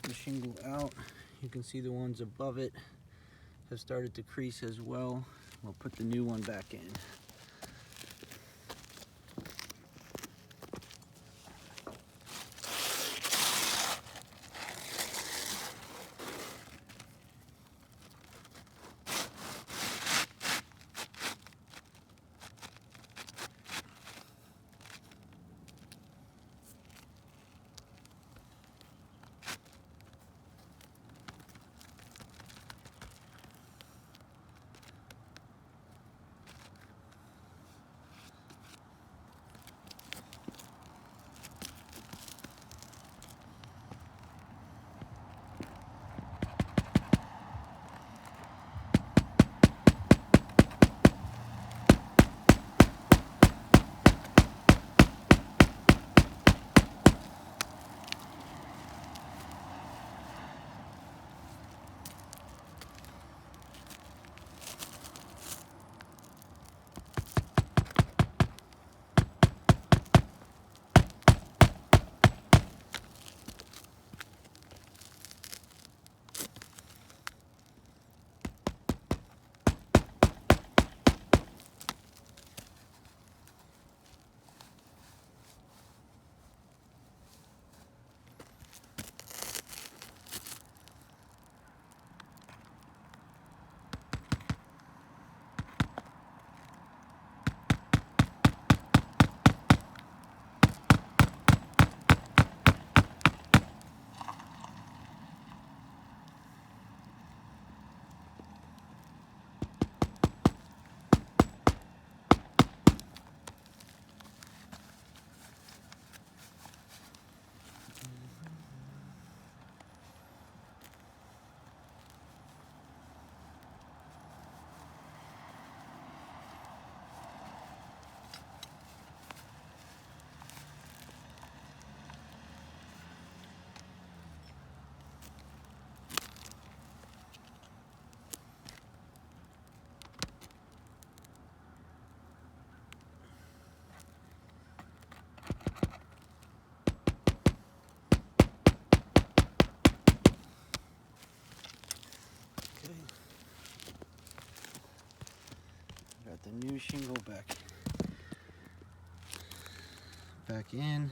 the shingle out. You can see the ones above it have started to crease as well. We'll put the new one back in. Got the new shingle back in,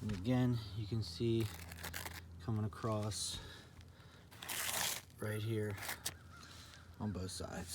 and again you can see coming across right here on both sides.